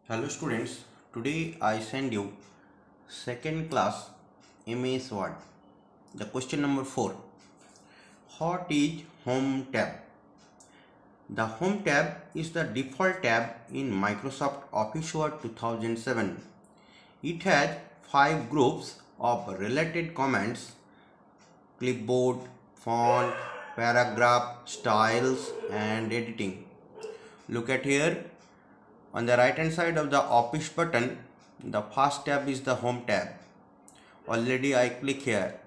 Hello students, today I send you second class MS Word. The question number 4. What is Home tab? The Home tab is the default tab in Microsoft Office Word 2007. It has 5 groups of related comments: clipboard, font, paragraph, styles and editing. Look at here. On the right hand side of the Office button, the first tab is the Home tab. Already I click here.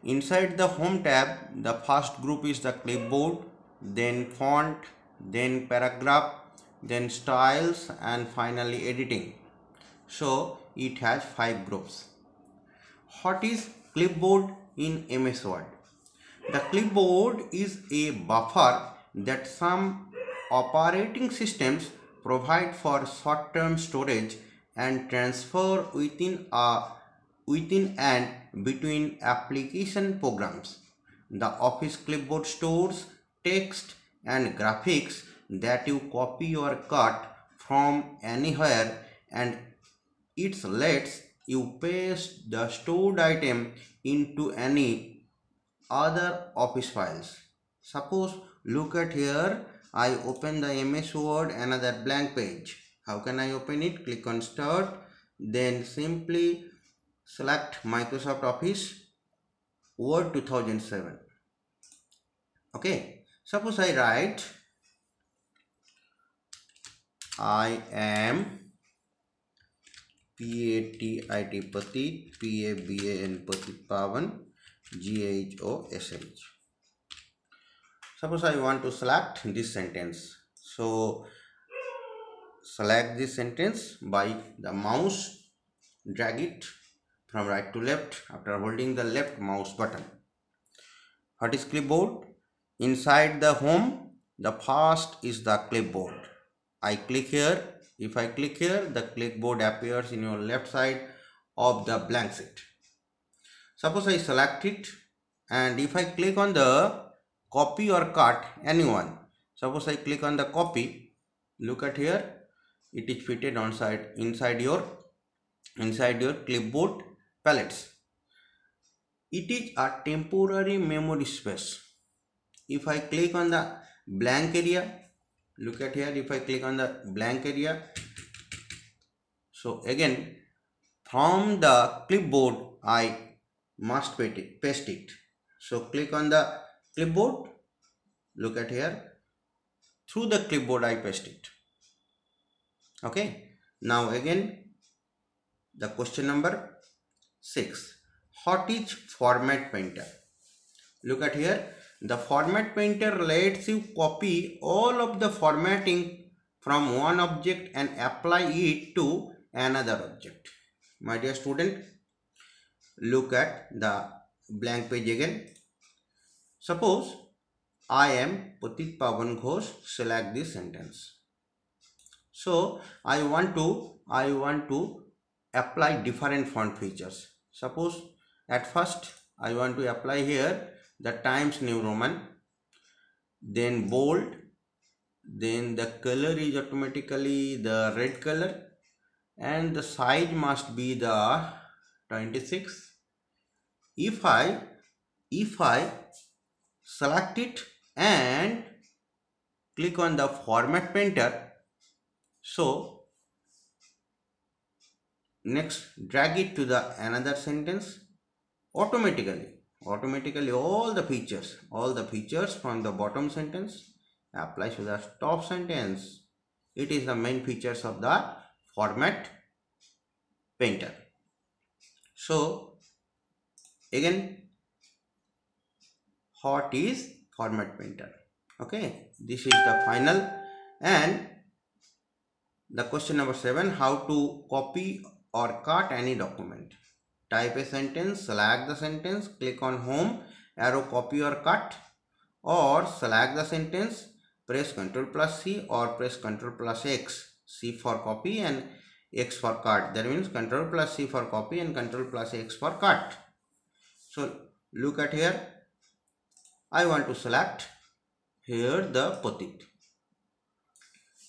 Inside the Home tab, the first group is the clipboard, then font, then paragraph, then styles and finally editing. So it has 5 groups. What is clipboard in MS Word? The clipboard is a buffer that some operating systems provide for short-term storage and transfer within and between application programs. The Office clipboard stores text and graphics that you copy or cut from anywhere, and it lets you paste the stored item into any other Office files. Suppose, look at here, I open the MS Word, another blank page. How can I open it? Click on Start, then simply select Microsoft Office Word 2007. Okay, suppose I write I am Patit, Paban Patit Pavan, Ghosh. Suppose I want to select this sentence. So select this sentence by the mouse, drag it from right to left after holding the left mouse button. What is clipboard? Inside the home, the first is the clipboard. I click here. If I click here, the clipboard appears in your left side of the blank sheet. Suppose I select it, and if I click on the copy or cut anyone, suppose I click on the copy, look at here, it is fitted on side inside your clipboard palettes. It is a temporary memory space. If I click on the blank area, look at here, if I click on the blank area, so again from the clipboard I must paste it. So click on the clipboard, look at here, through the clipboard I paste it. Okay, now again the question number 6. What is Format Painter? Look at here, the Format Painter lets you copy all of the formatting from one object and apply it to another object. My dear student, look at the blank page again. Suppose I am Patit Pavan Ghosh, select this sentence. So I want to apply different font features. Suppose at first I want to apply here the Times New Roman, then bold, then the color is automatically the red color, and the size must be the 26. If I select it and click on the Format Painter, so next drag it to the another sentence, automatically all the features from the bottom sentence applies to the top sentence. It is the main features of the Format Painter. So again, what is Format Painter? Okay, this is the final. And the question number 7, how to copy or cut any document. Type a sentence, select the sentence, click on home, arrow copy or cut, or select the sentence, press Ctrl plus C or press Ctrl plus X, C for copy and X for cut. That means Ctrl plus C for copy and Ctrl plus X for cut. So look at here, I want to select here the Patit.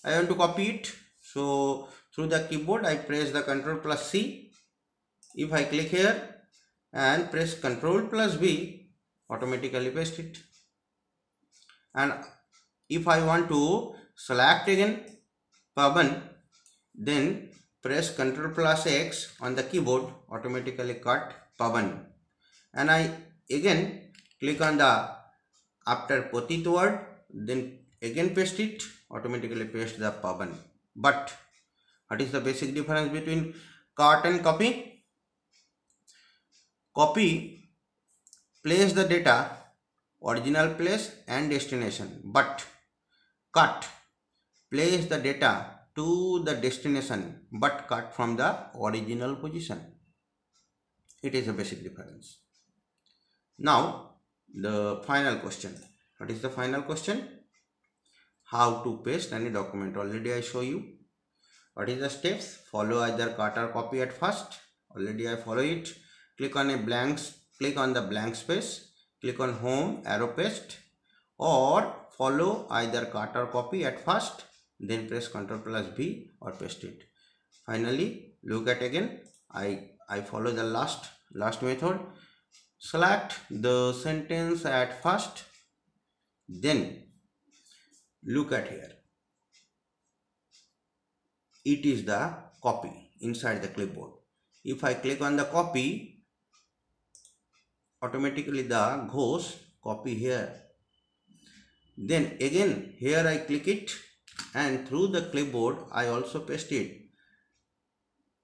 I want to copy it. So Through the keyboard I press the Ctrl plus C. If I click here and press Ctrl plus V, automatically paste it. And if I want to select again Pavan, then press Ctrl plus X on the keyboard, automatically cut Pavan. And I again click on the after Patit word, then again paste it, automatically paste the Pavan. But what is the basic difference between cut and copy? Copy place the data original place and destination, but cut place the data to the destination but cut from the original position. It is a basic difference. Now the final question. What is the final question? How to paste any document. Already I show you. What is the steps? Follow either cut or copy at first. Already I follow it. Click on the blank space. Click on home, arrow paste, or follow either cut or copy at first, then press Ctrl plus V or paste it. Finally, look at again. I follow the last method. Select the sentence at first, then look at here. It is the copy inside the clipboard. If I click on the copy, automatically the Ghosh copy here. Then again here I click it and through the clipboard I also paste it.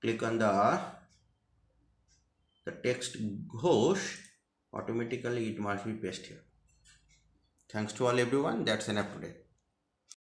Click on the text Ghosh, automatically it must be pasted here. Thanks to all everyone. That's enough today.